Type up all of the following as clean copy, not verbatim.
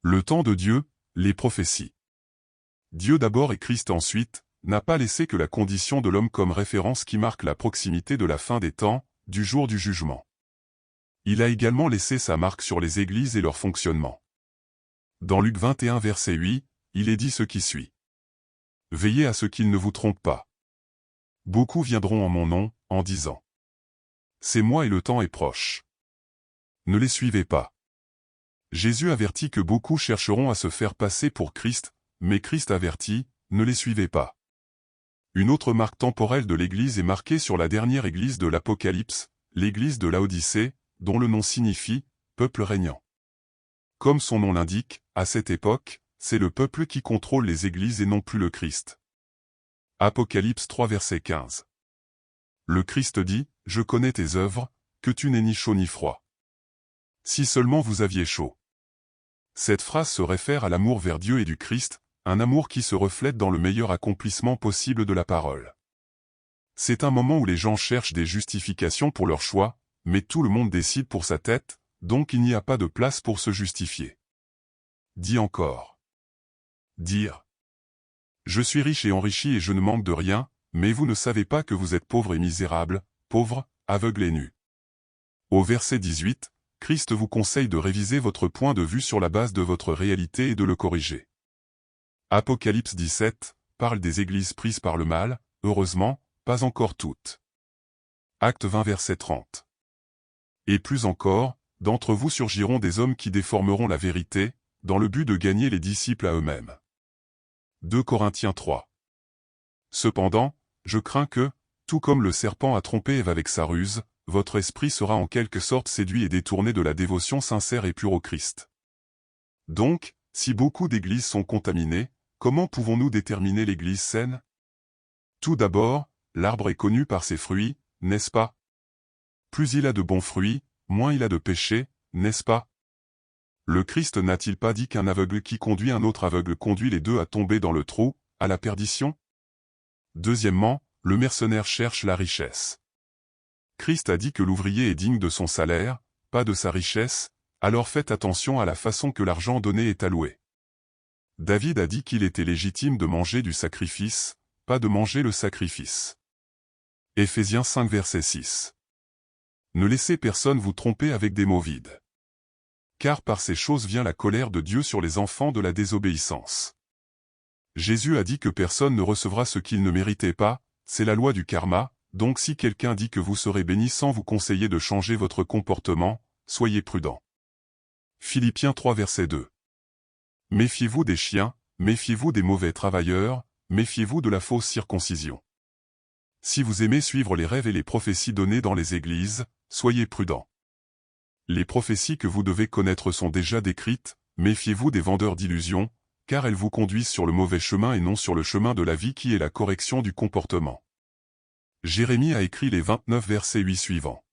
Le temps de Dieu, les prophéties. Dieu d'abord et Christ ensuite, n'a pas laissé que la condition de l'homme comme référence qui marque la proximité de la fin des temps, du jour du jugement. Il a également laissé sa marque sur les églises et leur fonctionnement. Dans Luc 21 verset 8, il est dit ce qui suit. Veillez à ce qu'ils ne vous trompent pas. Beaucoup viendront en mon nom, en disant. C'est moi et le temps est proche. Ne les suivez pas. Jésus avertit que beaucoup chercheront à se faire passer pour Christ, mais Christ avertit, ne les suivez pas. Une autre marque temporelle de l'Église est marquée sur la dernière Église de l'Apocalypse, l'Église de Laodicée, dont le nom signifie « peuple régnant ». Comme son nom l'indique, à cette époque, c'est le peuple qui contrôle les églises et non plus le Christ. Apocalypse 3 verset 15. Le Christ dit, « Je connais tes œuvres, que tu n'es ni chaud ni froid. Si seulement vous aviez chaud. » Cette phrase se réfère à l'amour vers Dieu et du Christ, un amour qui se reflète dans le meilleur accomplissement possible de la parole. C'est un moment où les gens cherchent des justifications pour leur choix, mais tout le monde décide pour sa tête, donc il n'y a pas de place pour se justifier. Dit encore. Dire. Je suis riche et enrichi et je ne manque de rien, mais vous ne savez pas que vous êtes pauvres et misérables, pauvres, aveugles et nus. Au verset 18, Christ vous conseille de réviser votre point de vue sur la base de votre réalité et de le corriger. Apocalypse 17 parle des églises prises par le mal, heureusement, pas encore toutes. Acte 20 verset 30. Et plus encore, d'entre vous surgiront des hommes qui déformeront la vérité, dans le but de gagner les disciples à eux-mêmes. 2 Corinthiens 3. Cependant, je crains que, tout comme le serpent a trompé Ève avec sa ruse, votre esprit sera en quelque sorte séduit et détourné de la dévotion sincère et pure au Christ. Donc, si beaucoup d'églises sont contaminées, comment pouvons-nous déterminer l'église saine? Tout d'abord, l'arbre est connu par ses fruits, n'est-ce pas? Plus il a de bons fruits, moins il a de péchés, n'est-ce pas? Le Christ n'a-t-il pas dit qu'un aveugle qui conduit un autre aveugle conduit les deux à tomber dans le trou, à la perdition? Deuxièmement, le mercenaire cherche la richesse. Christ a dit que l'ouvrier est digne de son salaire, pas de sa richesse, alors faites attention à la façon que l'argent donné est alloué. David a dit qu'il était légitime de manger du sacrifice, pas de manger le sacrifice. Éphésiens 5 verset 6. Ne laissez personne vous tromper avec des mots vides. Car par ces choses vient la colère de Dieu sur les enfants de la désobéissance. Jésus a dit que personne ne recevra ce qu'il ne méritait pas, c'est la loi du karma, donc si quelqu'un dit que vous serez béni sans vous conseiller de changer votre comportement, soyez prudent. Philippiens 3 verset 2. Méfiez-vous des chiens, méfiez-vous des mauvais travailleurs, méfiez-vous de la fausse circoncision. Si vous aimez suivre les rêves et les prophéties données dans les églises, soyez prudents. Les prophéties que vous devez connaître sont déjà décrites, méfiez-vous des vendeurs d'illusions, car elles vous conduisent sur le mauvais chemin et non sur le chemin de la vie qui est la correction du comportement. Jérémie a écrit les 29 versets 8 suivants.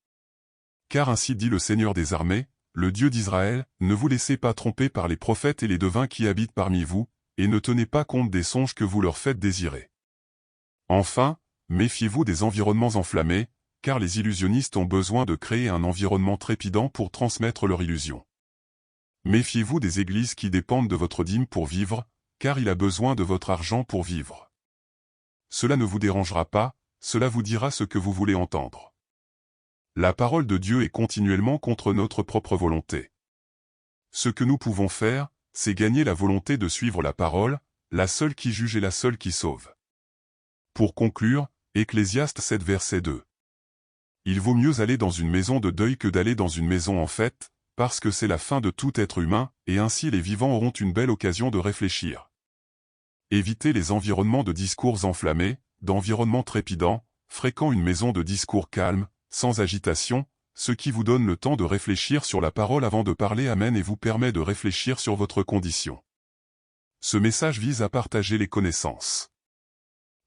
Car ainsi dit le Seigneur des armées, le Dieu d'Israël, ne vous laissez pas tromper par les prophètes et les devins qui habitent parmi vous, et ne tenez pas compte des songes que vous leur faites désirer. Enfin, méfiez-vous des environnements enflammés, car les illusionnistes ont besoin de créer un environnement trépidant pour transmettre leur illusion. Méfiez-vous des églises qui dépendent de votre dîme pour vivre, car il a besoin de votre argent pour vivre. Cela ne vous dérangera pas, cela vous dira ce que vous voulez entendre. La parole de Dieu est continuellement contre notre propre volonté. Ce que nous pouvons faire, c'est gagner la volonté de suivre la parole, la seule qui juge et la seule qui sauve. Pour conclure, Ecclésiaste 7 verset 2. Il vaut mieux aller dans une maison de deuil que d'aller dans une maison en fête, parce que c'est la fin de tout être humain, et ainsi les vivants auront une belle occasion de réfléchir. Évitez les environnements de discours enflammés, d'environnements trépidants, fréquent une maison de discours calme, sans agitation, ce qui vous donne le temps de réfléchir sur la parole avant de parler Amen et vous permet de réfléchir sur votre condition. Ce message vise à partager les connaissances.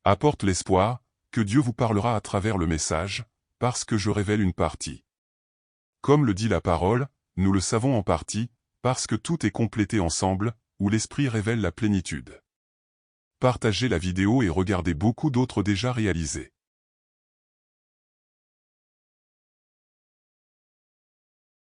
Apporte l'espoir, que Dieu vous parlera à travers le message, parce que je révèle une partie. Comme le dit la parole, nous le savons en partie, parce que tout est complété ensemble, où l'Esprit révèle la plénitude. Partagez la vidéo et regardez beaucoup d'autres déjà réalisées.